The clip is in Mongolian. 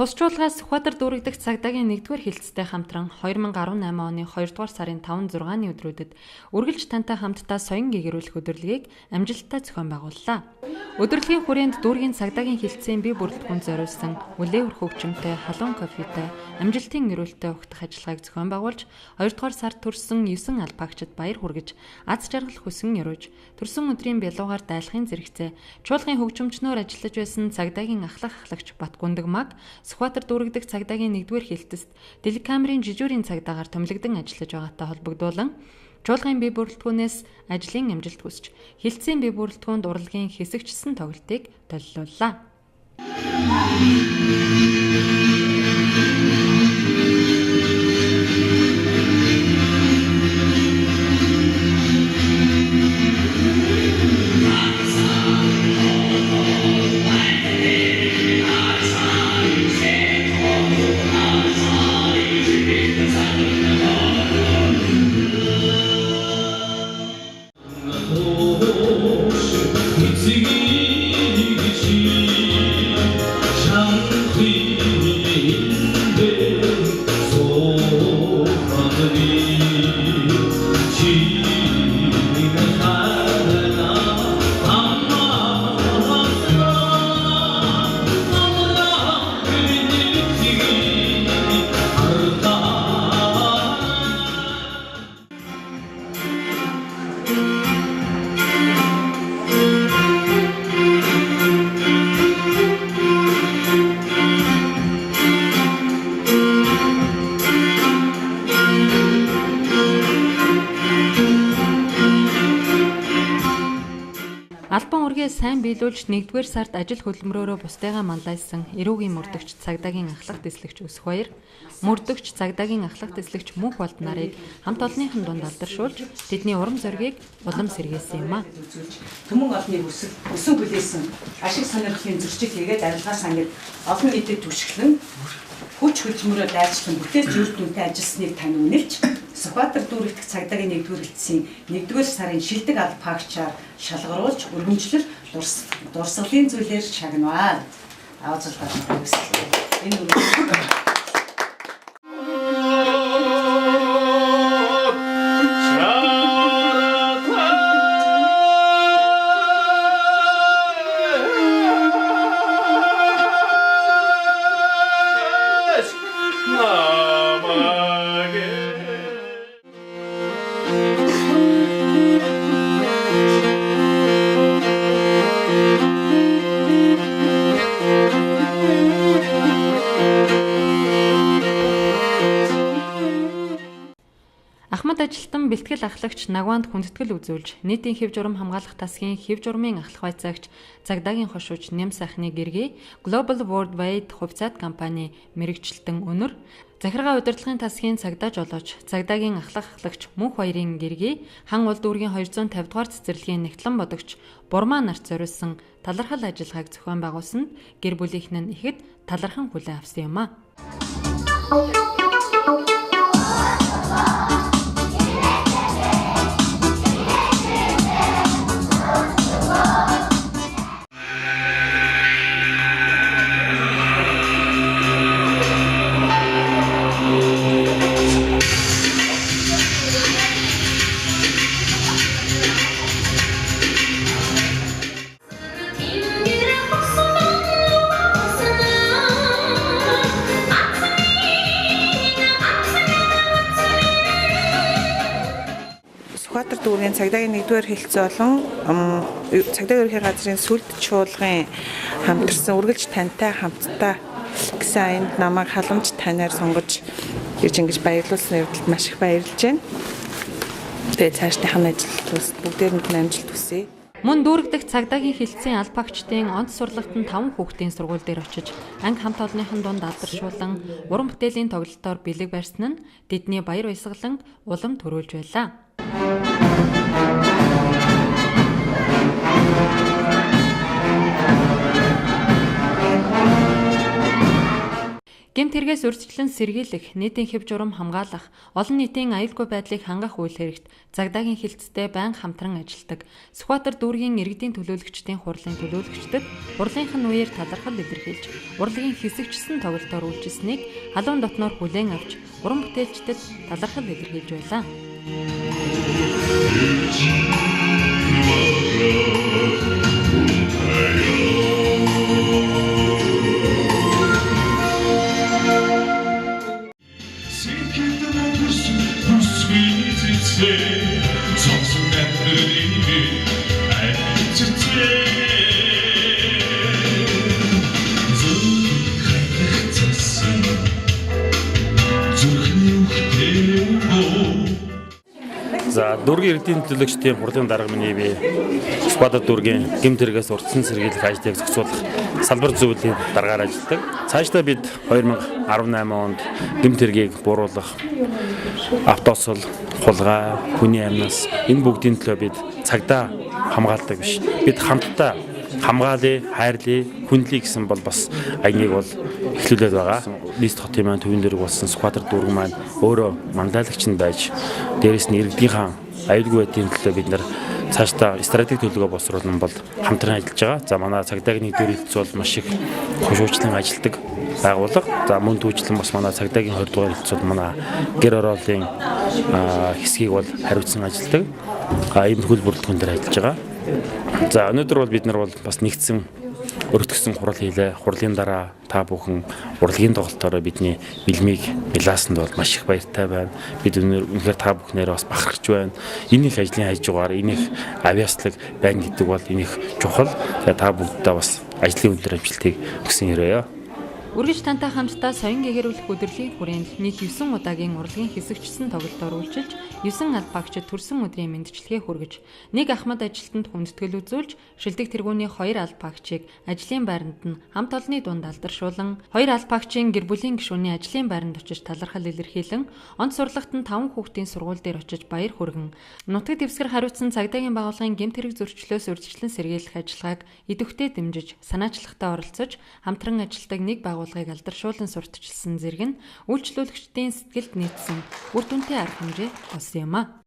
Тусчуулгаас Сүхбаатар дүүрэгдэх цагдаагийн 1-р хилцтэй хамтран 2018 оны 2-р сарын 5-6-ны өдрүүдэд үргэлж тантай хамтдаа соён гэгэрүүлэх өдөрлөгийг амжилттай зохион байгууллаа. Өдөрлөгийн хүрээнд дүүргийн цагдаагийн хилцээний бие бүрэлдэхүүнд зориулсан үлээ хөгжимтэй, халуун кофетэй, амжилтын эрүүлттэй угтах ажиллагааг зохион байгуулж 2-р сард төрсөн 9 албаагчид баяр хүргэж, аз жаргал хүсэн өрөөж, төрсөн өдрийн бялуугаар дайлахын зэрэгцээ, чуулгын хөгжимчнөөр ажиллаж байсан цагдаагийн ахлагч Бат Гүндэгмаг Сүхбаатар дүүрэгдэх цагдаагийн 1-р хилцэст телекамерын жижүүрийн цагдаагаар томилогдсон ажиллаж байгаатай холбогдуулан чуулгын бие бүрэлдэхүүнээс ажлын амжилт хүсч хилцээний бие бүрэлдэхүүнд урлагийн хэсэгчсэн тоглолтыг толилууллаа. Албан үргээ сайн биелүүлж 1-р сард ажил хөдөлмөрөөрөө бусдыгаа мандайсан эрүүгийн мөрдөгч цагдаагийн ахлах дэслэгч Өсбаяр, мөрдөгч цагдаагийн ахлах дэслэгч Мөнх болд нарыг хамт олонныхон дунд алдаршуулж тэдний урам зоригийг улам сэргээсэн юм а. Түмэн олныг өсөн хүлээсэн ашиг сонирхлын зөрчил хийгээд арилгаас ангид олон нийтэд түшиглэн хүч хөдөлмөрөөр дайрчлан бүтээж үр дүнтэй ажилласныг тань үнэлж Сүхбаатар дүүрэгдэх цагдаагийн 1-р хилцээний 1-р сарын шилдэг албаагчаар шалгаруулж өргөмжлөл дурсгалын зүйлээр шагнаваа. Аавзалгаар үүсэлээ. Энэ Ахмад ажилтан бэлтгэл ахлагч Нагванд хүндэтгэл үзүүлж нийтийн хэв журам хамгаалах тасгийн хэв журмын ахлах байцаагч цагдаагийн хошууч Нэм сайхны гэргээ Global Worldwide хувьцаат компани мэрэгчлэлтэн өнөр захиргаа удирдлагын тасгийн цагдаа жолооч цагдаагийн ахлагч Мөнх баярын гэргээ хан улд дүүргийн 250 дугаар цэцэрлэгийн нэгтлэн бодогч Бурмаа нарт зориулсан талархал ажиллагааг зохион байгуулсанд гэр бүлийнхэн нь ихэд талархан хүлээн авсан юм а. Сүхбаатар дүүргийн цагдаагийн 1-р хилцээ болон цагдаагийн ерөнхий газрын сүлд чуулгын хамтарсан үргэлж тантай хамтдаа гэсэн аянд намайг халамж танаар сонгож ирж ингэж баярлуулсан явдалд маш их баярлж байна. Тэгээд цаашдынхаа ажил бүгдээрэнд нь амжилт хүсье. Мөн дүүрэгдэх цагдаагийн хилцээний албаагчдын онц сургалтанд 5 хүүхдийн сургууль дээр очиж анги хамт олонныхон дунд алдаршуулан уран бүтээлийн тоглолтоор бэлэг барьсан нь тэдний баяр баясгалан улам төрүүлж байлаа. Гэмт хэрэгээс урьдчилан сэргийлэх, нийтийн хэв журам хамгаалах, олон нийтийн аюулгүй байдлыг хангах үйл хэрэгт цагдаагийн хилцтэй байнга хамтран ажилладаг. Сүхбаатар дүүргийн иргэдийн төлөөлөгчдийн хурлын төлөөлөгчдөд хурлынх нь үеэр талархал илэрхийлж, урлагийн хэсэгчсэн тоглолтоор үйлчилсэнийг халуун дотноор хүлээн авч, уран бүтээлчдэд талархал илэрхийлж байлаа. За дүүргийн иргэдийн төлөөлөгчдийн хурлын дарга миний бие Сүхбаатар дүүргийн гэмт хэрэгээс урьдчилан сэргийлэх ажлыг зохицуулах салбар зөвлөлийн даргаар ажилладаг. Цаашдаа бид 2018 онд гэмт хэргийг бууруулах, автосол, хулгай, хүний амьнаас энэ бүгдийн төлөө бид цагдаа хамгаалдаг биш. Бид хамтдаа хамгаалъя, хайрлъя, хүндлэе гэсэн бол бас аягийг бол эхлүүлээд байгаа. Лист хотын маань төвийн дэрэг болсон Сүхбаатар дүүрэг маань өөрөө манлайлагч нь байж, дээрэс нь иргэдийнхээ аюулгүй байдлын төлөө бид нар цаашдаа стратеги төлөвлөгөө боловсруулах бол хамтран ажиллаж байгаа. За манай цагдаагийн нэгдүгээр хэлтс бол маш их хушуучлан ажилладаг байгууллага. За мөн түүчлэн бас манай цагдаагийн 20 дугаар хэлтс бол манай гэр ороолын хэсгийг бол хариуцсан ажилладаг. Ийм хөл бүрэлдэхүүн дээр ажиллаж байгаа. За өнөөдөр бол бид нар бол бас нэгдсэн өргөтгсөн хурал хийлээ. Хурлын дараа та бүхэн урлагийн тоглолтоор бидний бэлмийг мэлаасанд бол маш их баяртай байна. Бид үнэхээр та бүхнээр бас бахархж байна. Энэ их ажлын хажуугаар энэ их авьяаслаг байна гэдэг бол энэ их чухал. Тэгээ та бүгдээ бас ажлын өндөр амжилтыг хүсэн өрөөё. Үргэлж тантай хамтдаа соён гэгэрүүлэх өдрлийн хүрээнд нийт 9 удаагийн урлагийн хэсэгчсэн тоглолтоор үйлчилж 9 аль багчид төрсөн өдрийн мэндчилгээ хүргэж, нэг ахмад ажилтнанд хүндэтгэл үзүүлж, шилдэг тэргүүний 2 аль багчийг ажлын байранд нь хамт олонны дунд алдаршуулан, 2 аль багчийн гэр бүлийн гишүүний ажлын байранд очиж талархал илэрхийлэн, онц сурлагт нь 5 хүүхдийн сургууль дээр очиж баяр хүргэн, нутаг дэвсгэр хариуцсан цагдаагийн байгууллагын гэмт хэрэг зөрчлөөс урьдчилан сэргийлэх ажиллагааг идэвхтэй дэмжиж, санаачлагтай оролцож, хамтран ажилладаг нэг байгууллагыг алдаршуулан сурталчилсан зэрэг нь үйлчлүүлэгчдийн сэтгэлд нийцсэн үр дүнтэй арга хэмжээ болсон юм а.